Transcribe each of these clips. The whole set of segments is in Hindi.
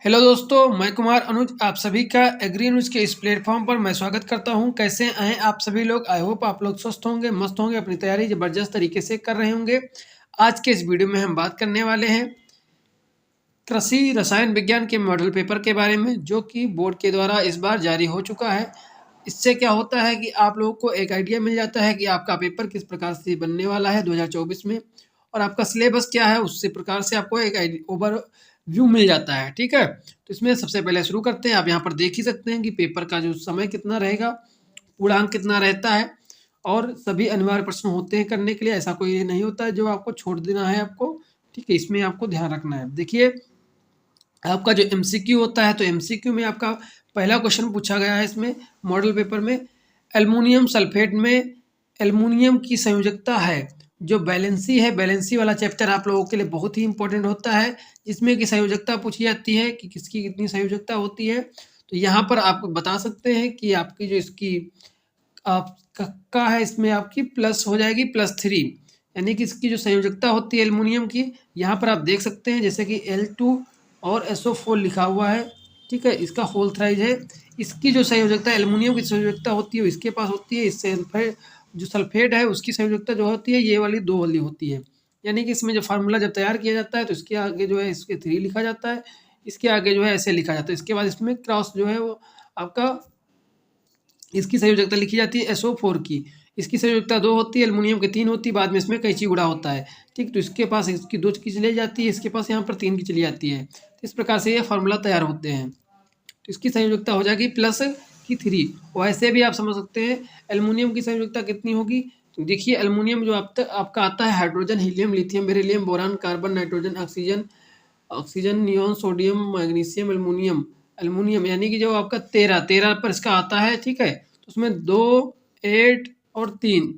हेलो दोस्तों, मैं कुमार अनुज आप सभी का एग्री न्यूज के इस प्लेटफॉर्म पर मैं स्वागत करता हूं। कैसे हैं आप सभी लोग? आई होप आप लोग स्वस्थ होंगे, मस्त होंगे, अपनी तैयारी जबरदस्त तरीके से कर रहे होंगे। आज के इस वीडियो में हम बात करने वाले हैं कृषि रसायन विज्ञान के मॉडल पेपर के बारे में, जो कि बोर्ड के द्वारा इस बार जारी हो चुका है। इससे क्या होता है कि आप लोगों को एक आइडिया मिल जाता है कि आपका पेपर किस प्रकार से बनने वाला है 2024 में, और आपका सिलेबस क्या है, उसी प्रकार से आपको एक ओवर व्यू मिल जाता है। ठीक है, तो इसमें सबसे पहले शुरू करते हैं। आप यहाँ पर देख ही सकते हैं कि पेपर का जो समय कितना रहेगा, पूर्णांक कितना रहता है, और सभी अनिवार्य प्रश्न होते हैं करने के लिए। ऐसा कोई नहीं होता है जो आपको छोड़ देना है आपको। ठीक है, इसमें आपको ध्यान रखना है। देखिए, आपका जो एमसीक्यू होता है, तो एमसीक्यू में आपका पहला क्वेश्चन पूछा गया है इसमें मॉडल पेपर में, एल्युमिनियम सल्फेट में एल्युमिनियम की संयोजकता है। जो बैलेंसी है, बैलेंसी वाला चैप्टर आप लोगों के लिए बहुत ही इंपॉर्टेंट होता है, जिसमें कि संयोजकता पूछी जाती है कि किसकी कितनी संयोजकता होती है। तो यहाँ पर आप बता सकते हैं कि आपकी जो इसकी आपका है, इसमें आपकी प्लस हो जाएगी +3, यानी कि इसकी जो संयोजकता होती है एल्युमिनियम की, यहाँ पर आप देख सकते हैं जैसे कि L2 और SO4 लिखा हुआ है। ठीक है, इसका होल थ्राइज है। इसकी जो संयोजकता एल्युमिनियम की संयोजकता होती है, इसके पास होती है। इससे जो सल्फेट है उसकी संयोजकता जो होती है, ये वाली 2 वाली होती है। यानी कि इसमें जो फार्मूला जब तैयार किया जाता है, तो इसके आगे जो है इसके 3 लिखा जाता है, इसके आगे जो है ऐसे लिखा जाता है। इसके बाद इसमें क्रॉस जो है वो आपका इसकी संयोजकता लिखी जाती है SO4 की। इसकी संयोजकता 2 होती है, एल्युमिनियम की 3 होती है, बाद में इसमें कैंची गुणा होता है। ठीक, तो इसके पास इसकी 2 की चली जाती है, इसके पास यहाँ पर 3 की चली जाती है। तो इस प्रकार से ये फार्मूला तैयार होते हैं। तो इसकी संयोजकता हो जाएगी +3। वैसे भी आप समझ सकते हैं एल्युमिनियम की संयोजकता कितनी होगी। तो देखिए, एल्युमिनियम जो आपका आता है hydrogen, helium, lithium, beryllium, boron, carbon, nitrogen, oxygen, oxygen, neon, sodium, magnesium, aluminium, aluminium, यानी कि जो आपका 13 पर इसका आता है। ठीक है, तो उसमें 2, 8 और 3,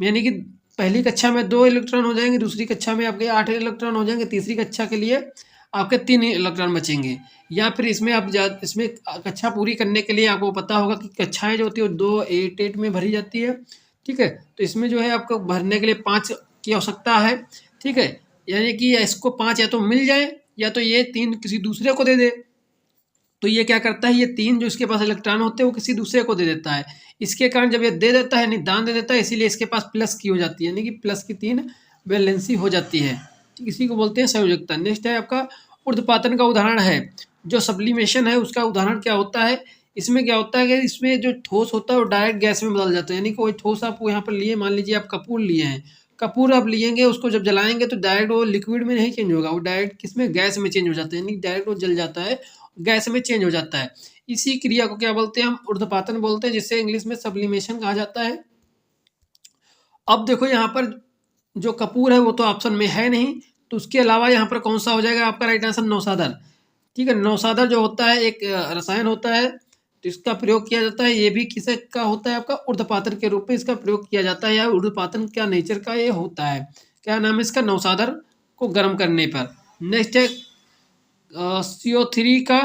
यानी कि पहली कक्षा में 2 इलेक्ट्रॉन हो जाएंगे, दूसरी कक्षा में आपके 8 इलेक्ट्रॉन हो जाएंगे, तीसरी कक्षा के लिए आपके 3 इलेक्ट्रॉन बचेंगे। या फिर इसमें आप इसमें कक्षा पूरी करने के लिए आपको पता होगा कि कक्षाएं जो होती है वो 2, 8, 8 में भरी जाती है। ठीक है, तो इसमें जो है आपको भरने के लिए 5 की आवश्यकता है। ठीक है, यानी कि इसको 5 या तो मिल जाए, या तो ये 3 किसी दूसरे को दे दे। तो ये क्या करता है, ये 3 जो इसके पास इलेक्ट्रॉन होते हैं वो किसी दूसरे को दे देता है। इसके कारण जब ये दे देता है, यानी दान दे देता है, इसीलिए इसके पास प्लस की हो जाती है, यानी कि प्लस की 3 वैलेंसी हो जाती है। ठीक, इसी को बोलते हैं संयोजकता। नेक्स्ट है आपका ऊर्ध्वपातन का उदाहरण है। जो सब्लिमेशन है उसका उदाहरण क्या होता है, इसमें क्या होता है कि इसमें जो ठोस होता है वो डायरेक्ट गैस में बदल जाता है। यानी कि कोई ठोस आप यहाँ पर लिए, मान लीजिए आप कपूर लिए हैं, कपूर आप लिएंगे, उसको जब जलाएंगे तो डायरेक्ट वो लिक्विड में नहीं चेंज होगा, वो डायरेक्ट किसमें, गैस में चेंज हो जाता है, यानी डायरेक्ट वो जल जाता है, गैस में चेंज हो जाता है। इसी क्रिया को क्या बोलते हैं, हम ऊर्ध्वपातन बोलते हैं, जिसे इंग्लिश में सब्लिमेशन कहा जाता है। अब देखो, यहाँ पर जो कपूर है वो तो ऑप्शन में है नहीं, तो उसके अलावा यहाँ पर कौन सा हो जाएगा आपका राइट आंसर, नौसादर। ठीक है, नौसादर जो होता है एक रसायन होता है, तो इसका प्रयोग किया जाता है। ये भी किसे का होता है, आपका ऊर्ध्वपातन के रूप में इसका प्रयोग किया जाता है, या ऊर्ध्वपातन क्या नेचर का ये होता है, क्या नाम है इसका, नौसादर को गर्म करने पर। नेक्स्ट है CO3 का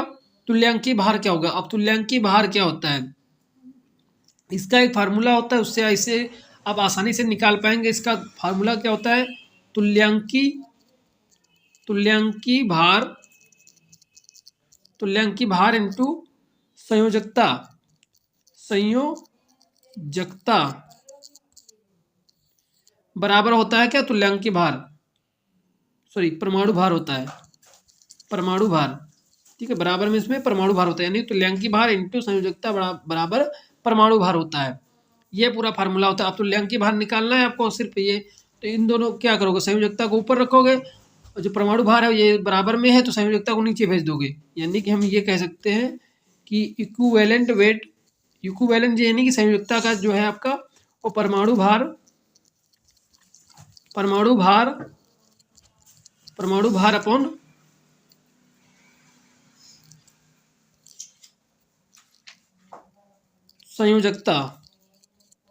तुल्यांकी भार क्या होगा। अब तुल्यांकी भार क्या होता है, इसका एक फार्मूला होता है, उससे ऐसे आप आसानी से निकाल पाएंगे। इसका फार्मूला क्या होता है, तुल्यांकी तुल्यांकी भार तुल्यांकी भार इंटू संयोजकता, संयोजकता बराबर होता है क्या, तुल्यांकी भार, सॉरी परमाणु भार होता है, परमाणु भार। ठीक है, बराबर में इसमें परमाणु भार होता है, यानी तुल्यांकी भार इंटू संयोजकता बराबर परमाणु भार होता है। ये पूरा फार्मूला होता है। अब तुल्यांकी भार निकालना है आपको सिर्फ ये, तो इन दोनों क्या करोगे, संयोजकता को ऊपर रखोगे, और जो परमाणु भार है ये बराबर में है, तो संयोजकता को नीचे भेज दोगे। यानी कि हम ये कह सकते हैं कि इक्विवेलेंट वेट, इक्विवेलेंट यानी कि संयोजकता का जो है आपका वो परमाणु भार, परमाणु भार, परमाणु भार अपॉन संयोजकता,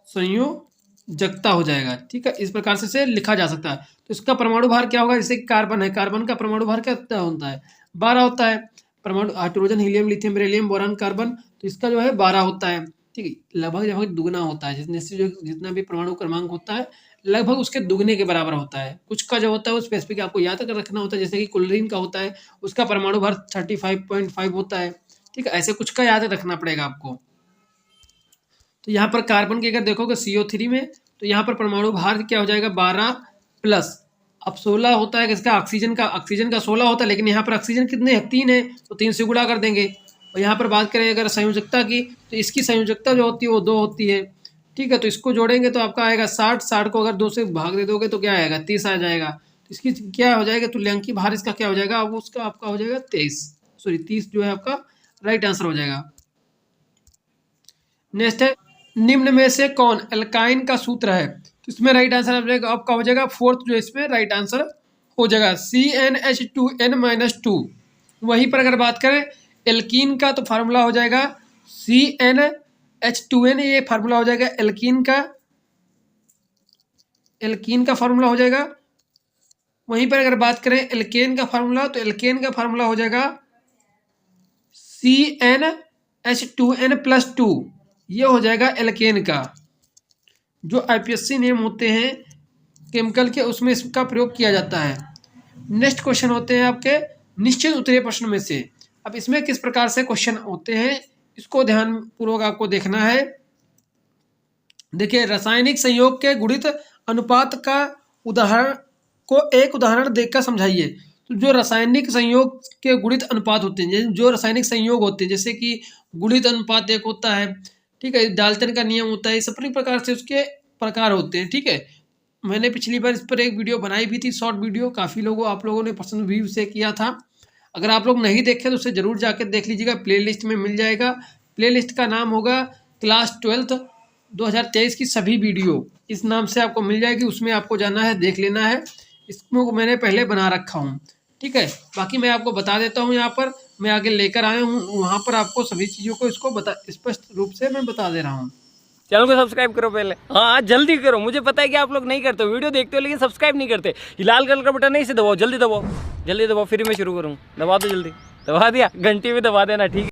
संयोजकता हो जाएगा। ठीक है, इस प्रकार से इसे लिखा जा सकता है। तो इसका परमाणु भार क्या होगा, जैसे कार्बन है, कार्बन का परमाणु भार क्या होता है, 12 होता है। परमाणु hydrogen, helium, lithium, beryllium, boron, carbon, तो इसका जो है 12 होता है। ठीक है, लगभग लगभग दुगना होता है, जितने से जो जितना भी परमाणु क्रमांक होता है लगभग उसके दुगने के बराबर होता है। कुछ का जो होता है वो स्पेसिफिक आपको याद कर रखना होता है, जैसे कि क्लोरीन का होता है, उसका परमाणु भार 35.5 होता है। ठीक है, ऐसे कुछ का याद रखना पड़ेगा आपको। तो यहाँ पर कार्बन की अगर देखोगे CO3 में, तो यहाँ पर परमाणु भार क्या हो जाएगा 12 प्लस, अब 16 होता है किसका, ऑक्सीजन का 16 होता है, लेकिन यहाँ पर ऑक्सीजन कितने हैं 3 है, तो 3 से गुणा कर देंगे। और यहाँ पर बात करें अगर संयोजकता की, तो इसकी संयोजकता जो होती है वो 2 होती है। ठीक है, तो इसको जोड़ेंगे तो आपका आएगा 60 को अगर 2 से भाग दे दोगे तो क्या आएगा 30 आ जाएगा। तो इसकी क्या हो जाएगा तुल्यांकी भार इसका क्या हो जाएगा, अब उसका आपका हो जाएगा 30 जो है आपका राइट आंसर हो जाएगा। नेक्स्ट है, निम्न में से कौन एल्काइन का सूत्र है, तो इसमें राइट आंसर आपका हो जाएगा फोर्थ जो इसमें राइट आंसर हो जाएगा CnH2n-2। वहीं पर अगर बात करें एल्कीन का, तो फार्मूला हो जाएगा CnH2n, ये फार्मूला हो जाएगा एल्कीन का फार्मूला हो जाएगा। वहीं पर अगर बात करें एल्केन का फार्मूला, तो एल्केन का फार्मूला हो जाएगा CnH2n+2, ये हो जाएगा एल्केन का। जो IPSC नेम होते हैं केमिकल के, उसमें इसका प्रयोग किया जाता है। नेक्स्ट क्वेश्चन होते हैं आपके निश्चित उत्तरीय प्रश्न में से। अब इसमें किस प्रकार से क्वेश्चन होते हैं इसको ध्यान पूर्वक आपको देखना है। देखिए, रासायनिक संयोग के गुणित अनुपात का एक उदाहरण देखकर समझाइए। तो जो रासायनिक संयोग के गुणित अनुपात होते हैं, जो रासायनिक संयोग होते हैं, जैसे कि गुणित अनुपात एक होता है, ठीक है, डाल्टन का नियम होता है, इस अपनी प्रकार से उसके प्रकार होते हैं। ठीक है, मैंने पिछली बार इस पर एक वीडियो बनाई भी थी, शॉर्ट वीडियो, काफ़ी आप लोगों ने पसंद भी उसे किया था। अगर आप लोग नहीं देखे तो उसे ज़रूर जाकर देख लीजिएगा, प्लेलिस्ट में मिल जाएगा। प्लेलिस्ट का नाम होगा क्लास 12 2023 की सभी वीडियो, इस नाम से आपको मिल जाएगी। उसमें आपको जाना है, देख लेना है, इसको मैंने पहले बना रखा हूँ। ठीक है, बाकी मैं आपको बता देता हूँ, यहाँ पर मैं आगे लेकर आया हूँ, वहाँ पर आपको सभी चीज़ों को इसको स्पष्ट रूप से मैं बता दे रहा हूँ। चैनल को सब्सक्राइब करो पहले, हाँ जल्दी करो, मुझे पता है कि आप लोग नहीं करते हो, वीडियो देखते हो लेकिन सब्सक्राइब नहीं करते। ये लाल कलर का बटन नहीं से दबाओ, जल्दी दबाओ, जल्दी दबाओ, फिर मैं शुरू करूँ। दबा दो जल्दी, दबा दिया, घंटी भी दबा देना। ठीक है,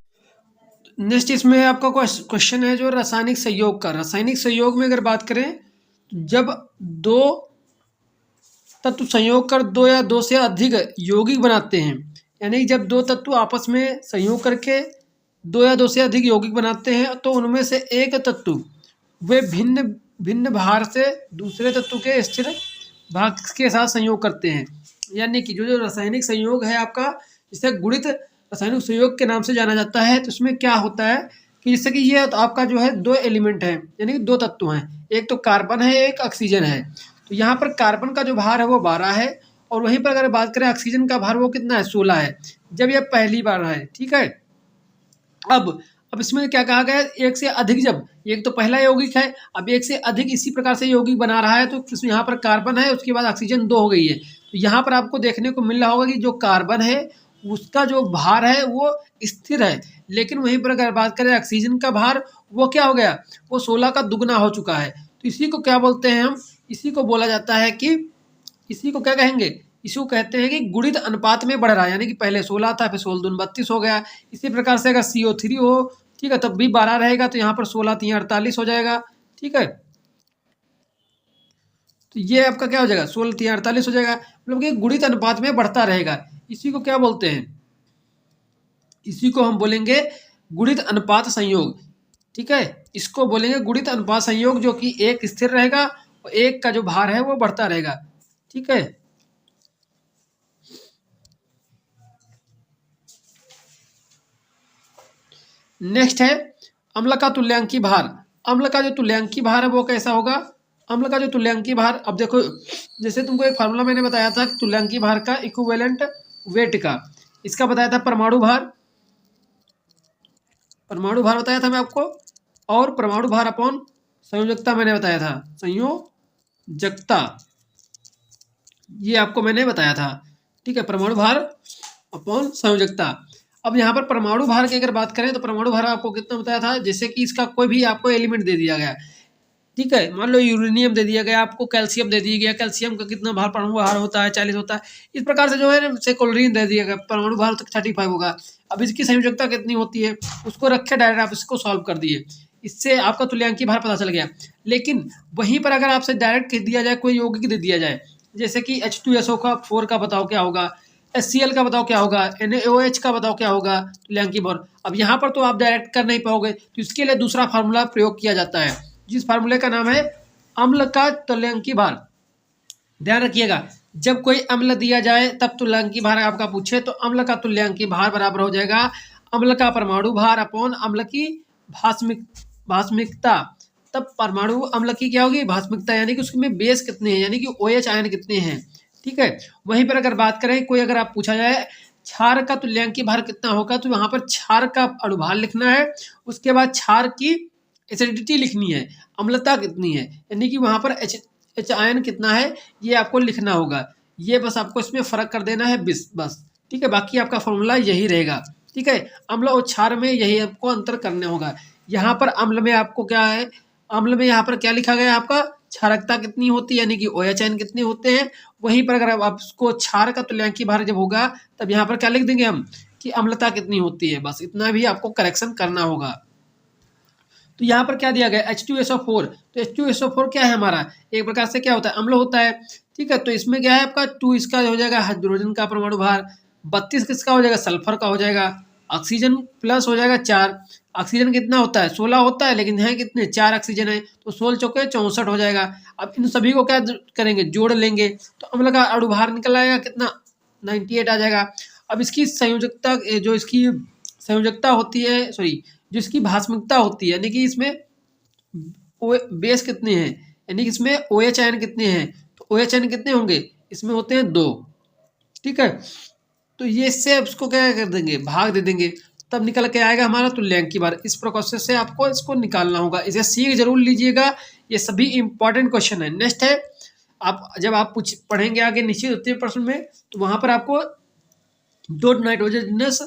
नेक्स्ट इसमें आपका क्वेश्चन है जो रासायनिक संयोग का। रासायनिक संयोग में अगर बात करें, जब दो तत्व संयोग कर 2 या 2 से अधिक यौगिक बनाते हैं, यानी जब 2 तत्व आपस में संयोग करके 2 या 2 से अधिक यौगिक बनाते हैं, तो उनमें से एक तत्व वे भिन्न भिन्न भार से दूसरे तत्व के स्थिर भाग के साथ संयोग करते हैं। यानी कि जो रासायनिक संयोग है आपका, जिसे गुणित रासायनिक संयोग के नाम से जाना जाता है, तो इसमें क्या होता है कि जैसे कि ये तो आपका जो है 2 एलिमेंट है, यानी कि 2 तत्व हैं, एक तो कार्बन है, एक ऑक्सीजन है। तो यहाँ पर कार्बन का जो भार है वो 12 है, और वहीं पर अगर बात करें ऑक्सीजन का भार वो कितना है 16 है, जब यह पहली बार है। ठीक है, अब इसमें क्या कहा गया है, एक से अधिक, जब एक तो पहला यौगिक है, अब एक से अधिक इसी प्रकार से यौगिक बना रहा है, तो यहाँ पर कार्बन है, उसके बाद ऑक्सीजन 2 हो गई है। तो यहाँ पर आपको देखने को मिल रहा होगा कि जो कार्बन है उसका जो भार है वो स्थिर है, लेकिन वहीं पर अगर बात करें ऑक्सीजन का भार, वो क्या हो गया, वो 16 का दुगना हो चुका है। तो इसी को क्या बोलते हैं हम, इसी को बोला जाता है कि, इसी को क्या कहेंगे, इसको कहते हैं कि गुणित अनुपात में बढ़ रहा है, यानी कि पहले 16 था, फिर 16 दूनी 32 हो गया। इसी प्रकार से अगर CO3 हो, ठीक है, तब भी 12 रहेगा, तो यहाँ पर 16 3 48 हो जाएगा। ठीक है, तो ये आपका क्या हो जाएगा 16 3 48 हो जाएगा, मतलब कि गुणित अनुपात में बढ़ता रहेगा। इसी को क्या बोलते हैं, इसी को हम बोलेंगे गुणित अनुपात संयोग। ठीक है, इसको बोलेंगे गुणित अनुपात संयोग, जो कि एक स्थिर रहेगा और एक का जो भार है वो बढ़ता रहेगा। ठीक है, नेक्स्ट है अम्ल का तुल्यांकी भार। अम्ल का जो तुल्यांकी भार है वो कैसा होगा, अम्ल का जो तुल्यांकी भार, अब देखो जैसे तुमको एक फार्मूला मैंने बताया था कि तुल्यांकी भार का इक्विवेलेंट वेट का, इसका बताया था परमाणु भार, परमाणु भार बताया था मैं आपको, और परमाणु भार अपॉन संयोजकता मैंने बताया था, संयोजकता ये आपको मैंने बताया था। ठीक है, परमाणु भार अपॉन संयोजकता। अब यहाँ पर परमाणु भार की अगर बात करें, तो परमाणु भार आपको कितना बताया था, जैसे कि इसका कोई भी आपको एलिमेंट दे दिया गया, ठीक है, मान लो यूरेनियम दे दिया गया आपको, कैल्शियम दे दिया गया, कैल्शियम का कितना भार परमाणु भार होता है 40 होता है। इस प्रकार से जो है जैसे क्लोरीन दे दिया गया, परमाणु भार तक 35 होगा। अब इसकी संयोजकता कितनी होती है उसको रखे, डायरेक्ट आप इसको सॉल्व कर दिए। इससे आपका तुल्यांकी भार पता चल गया। लेकिन वहीं पर अगर आपसे डायरेक्ट कह दिया जाए, कोई यौगिक दे दिया जाए, जैसे कि H2SO का 4 का बताओ क्या होगा, HCl का बताओ क्या होगा, NaOH का बताओ क्या होगा तुल्यांकी भार। अब यहाँ पर तो आप डायरेक्ट कर नहीं पाओगे, तो इसके लिए दूसरा फार्मूला प्रयोग किया जाता है, जिस फार्मूले का नाम है अम्ल का तुल्यांकी भार। ध्यान रखिएगा, जब कोई अम्ल दिया जाए तब तुल्यांकी भार आपका पूछे तो अम्ल का तुल्यांकी भार बराबर हो जाएगा अम्ल का परमाणु भार अपॉन अम्ल की भास्मिकता। तब परमाणु अम्ल की क्या होगी, भास्मिकता, यानी कि उसमें बेस कितने हैं, यानी कि OH आयन कितने हैं। ठीक है, वहीं पर अगर बात करें, कोई अगर आप पूछा जाए क्षार का तुल्यांकी भार कितना होगा, तो वहां पर क्षार का अणुभार लिखना है, उसके बाद क्षार की एसिडिटी लिखनी है, अम्लता कितनी है, यानी कि वहां पर एच आयन कितना है ये आपको लिखना होगा। ये बस आपको इसमें फर्क कर देना है बस। ठीक है, बाकी आपका फॉर्मूला यही रहेगा। ठीक है, अम्ल और क्षार में यही आपको अंतर करना होगा। यहाँ पर अम्ल में आपको क्या है, अम्ल में यहाँ पर क्या लिखा गया है आपका, क्षारकता कितनी होती है, यानी कि OH आयन कितने होते हैं। वहीं पर अगर आप उसको क्षार का तुल्यांकी भार जब होगा तब यहाँ पर क्या लिख देंगे हम कि अम्लता कितनी होती है, बस इतना भी आपको करेक्शन करना होगा। तो यहाँ पर क्या दिया गया H2SO4, तो H2SO4 क्या है हमारा, एक प्रकार से क्या होता है, अम्ल होता है। ठीक है, तो इसमें क्या है आपका 2 इसका हो जाएगा हाइड्रोजन का परमाणु भार, 32 किसका हो जाएगा, सल्फर का हो जाएगा, ऑक्सीजन प्लस हो जाएगा 4। ऑक्सीजन कितना होता है, 16 होता है, लेकिन है कितने, 4 ऑक्सीजन है, तो 16 चौके 64 हो जाएगा। अब इन सभी को क्या करेंगे, जोड़ लेंगे, तो अम्ल का अणुभार निकल आएगा कितना, 98 आ जाएगा। अब इसकी संयोजकता, जो इसकी संयोजकता होती है, सॉरी जो इसकी भास्मिकता होती है, यानी कि इसमें बेस कितने हैं, यानी कि इसमें OH आयन कितने हैं, तो OH आयन कितने होंगे, इसमें होते हैं 2। ठीक है, तो ये इससे उसको क्या कर देंगे, भाग दे देंगे, तब निकल के आएगा हमारा तुल्यांकी भार। इस प्रोसेस से आपको इसको निकालना होगा, इसे सीख जरूर लीजिएगा, ये सभी इंपॉर्टेंट क्वेश्चन है। नेक्स्ट है, आप जब आप पढ़ेंगे आगे निश्चित उत्तीर्ण प्रश्न में, तो वहां पर आपको 2 नाइट्रोजनस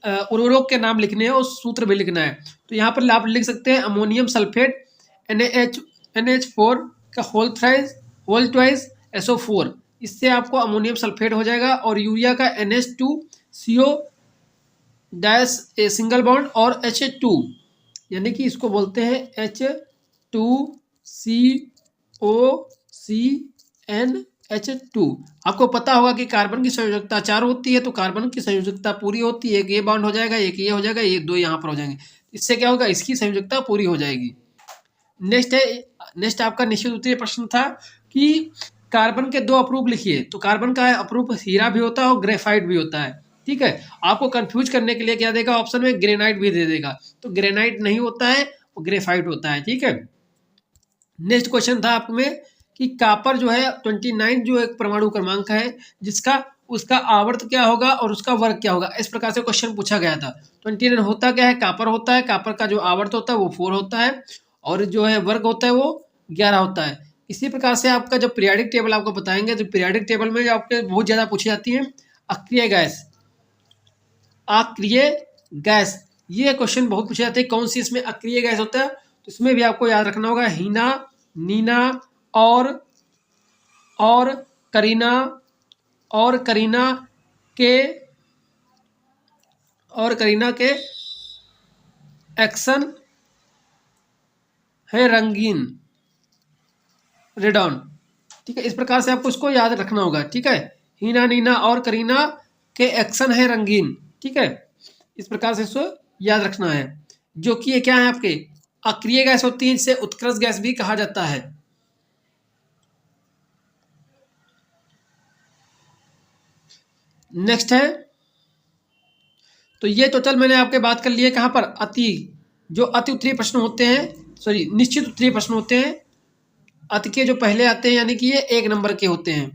उर्वरक के नाम लिखने हैं और सूत्र भी लिखना है। तो यहाँ पर आप लिख सकते हैं अमोनियम सल्फेट NaH4 का होल ट्वाइस SO4, इससे आपको अमोनियम सल्फेट हो जाएगा, और यूरिया का NH2CO डैश सिंगल बॉन्ड और H2, यानी कि इसको बोलते हैं H2COCnH2। आपको पता होगा कि कार्बन की संयोजकता 4 होती है, तो कार्बन की संयोजकता पूरी होती है, एक ये बॉन्ड हो जाएगा, एक ये हो जाएगा, ये 2 यहाँ पर हो जाएंगे, इससे क्या होगा, इसकी संयोजकता पूरी हो जाएगी। नेक्स्ट आपका निश्चित उत्तरीय प्रश्न था कि कार्बन के 2 अपरूप लिखिए, तो कार्बन का अपरूप हीरा भी होता है और ग्रेफाइट भी होता है। ठीक है, आपको कंफ्यूज करने के लिए क्या देगा ऑप्शन में, ग्रेनाइट भी दे देगा, तो ग्रेनाइट नहीं होता है, वो ग्रेफाइट होता है। ठीक है, नेक्स्ट क्वेश्चन था आप में कि कापर जो है 29 जो एक परमाणु क्रमांक है, जिसका उसका आवर्त क्या होगा और उसका वर्ग क्या होगा, इस प्रकार से क्वेश्चन पूछा गया था। 29 होता क्या है, कापर होता है, कापर का जो आवर्त होता है वो 4 होता है, और जो है वर्ग होता है वो 11 होता है। इसी प्रकार से आपका जब पीरियाडिक टेबल आपको बताएंगे, तो पीरियाडिक टेबल में आपके बहुत ज़्यादा पूछी जाती है अक्रिय गैस, ये क्वेश्चन बहुत पूछे जाते हैं, कौन सी इसमें अक्रिय गैस होता है, तो इसमें भी आपको याद रखना होगा हीना, नीना और करीना के एक्शन है रंगीन रेडॉन। ठीक है, इस प्रकार से आपको इसको याद रखना होगा। ठीक है, हीना, नीना और करीना के एक्शन है रंगीन। ठीक है, इस प्रकार से इसको याद रखना है, जो कि ये क्या है आपके अक्रिय गैस होती है, जिसे उत्कृष्ट गैस भी कहा जाता है। नेक्स्ट है, तो ये टोटल मैंने आपके बात कर लिए कहाँ पर, जो अति उत्तरीय प्रश्न होते हैं, सॉरी निश्चित उत्तरीय प्रश्न होते हैं, अति के जो पहले आते हैं, यानी कि ये 1 नंबर के होते हैं।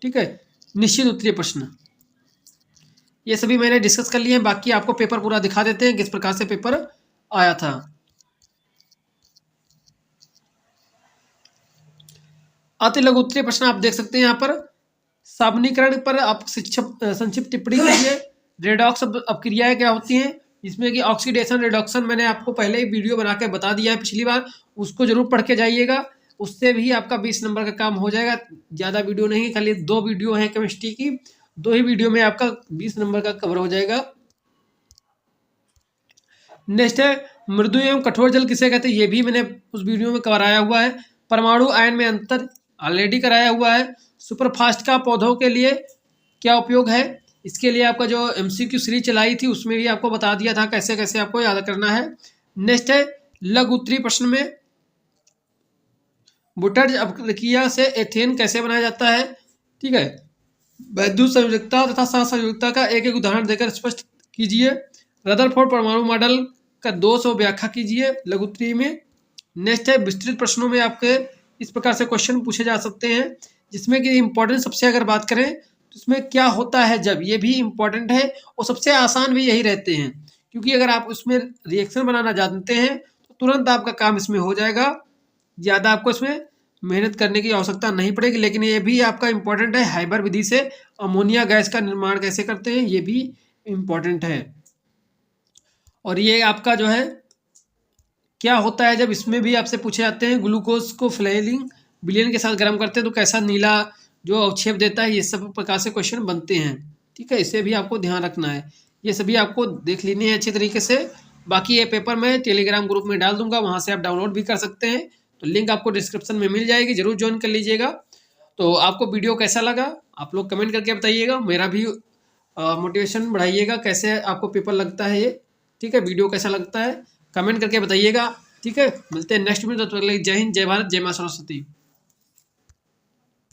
ठीक है, निश्चित उत्तरीय प्रश्न ये सभी मैंने डिस्कस कर लिए हैं। बाकी आपको पेपर पूरा दिखा देते हैं किस प्रकार से पेपर आया था। अति लघु उत्तरीय प्रश्न आप देख सकते हैं यहाँ पर, सामान्यीकरण पर आप संक्षिप्त टिप्पणी कीजिए। रेडॉक्स अपक्रियाएं क्या होती हैं, जिसमें कि ऑक्सीडेशन रिडक्शन मैंने आपको पहले ही वीडियो बना के बता दिया है पिछली बार, उसको जरूर पढ़ के जाइएगा, उससे भी आपका 20 नंबर का काम हो जाएगा। ज़्यादा वीडियो नहीं, खाली 2 वीडियो हैं केमिस्ट्री की, 2 ही वीडियो में आपका 20 नंबर का कवर हो जाएगा। नेक्स्ट है मृदु एवं कठोर जल किसे कहते हैं, ये भी मैंने उस वीडियो में कराया हुआ है। परमाणु आयन में अंतर ऑलरेडी कराया हुआ है। सुपरफास्ट का पौधों के लिए क्या उपयोग है, इसके लिए आपका जो MCQ सीरीज चलाई थी उसमें भी आपको बता दिया था कैसे कैसे आपको याद करना है। नेक्स्ट है लघु उत्तरीय प्रश्न में बुटर्ज अपक्रिया से एथेन कैसे बनाया जाता है। ठीक है, वैद्युत संयोजकता तथा सहसंयोजकता का एक एक उदाहरण देकर स्पष्ट कीजिए। रदरफोर्ड परमाणु मॉडल का दोष और व्याख्या कीजिए लघु उत्तरीय में। नेक्स्ट है विस्तृत प्रश्नों में आपके इस प्रकार से क्वेश्चन पूछे जा सकते हैं, जिसमें कि इम्पोर्टेंट सबसे अगर बात करें तो इसमें क्या होता है जब, ये भी इम्पोर्टेंट है और सबसे आसान भी यही रहते हैं, क्योंकि अगर आप उसमें रिएक्शन बनाना जानते हैं तो तुरंत आपका काम इसमें हो जाएगा, ज़्यादा आपको इसमें मेहनत करने की आवश्यकता नहीं पड़ेगी। लेकिन ये भी आपका इम्पोर्टेंट है, हाइबर विधि से अमोनिया गैस का निर्माण कैसे करते हैं, ये भी इम्पोर्टेंट है। और ये आपका जो है क्या होता है जब, इसमें भी आपसे पूछे जाते हैं ग्लूकोज को फ्लेलिंग विलयन के साथ गर्म करते हैं तो कैसा नीला जो अवक्षेप देता है, ये सब प्रकार से क्वेश्चन बनते हैं। ठीक है, इसे भी आपको ध्यान रखना है, ये सभी आपको देख लेने हैं अच्छे तरीके से। बाकी ये पेपर मैं टेलीग्राम ग्रुप में डाल दूंगा, वहाँ से आप डाउनलोड भी कर सकते हैं, तो लिंक आपको डिस्क्रिप्शन में मिल जाएगी, जरूर ज्वाइन कर लीजिएगा। तो आपको वीडियो कैसा लगा आप लोग कमेंट करके बताइएगा, मेरा भी मोटिवेशन बढ़ाइएगा कैसे आपको पेपर लगता है ये। ठीक है, वीडियो कैसा लगता है कमेंट करके बताइएगा। ठीक है, मिलते हैं नेक्स्ट वीडियो, तब तक के लिए जय हिंद, जय भारत, जय मां सरस्वती।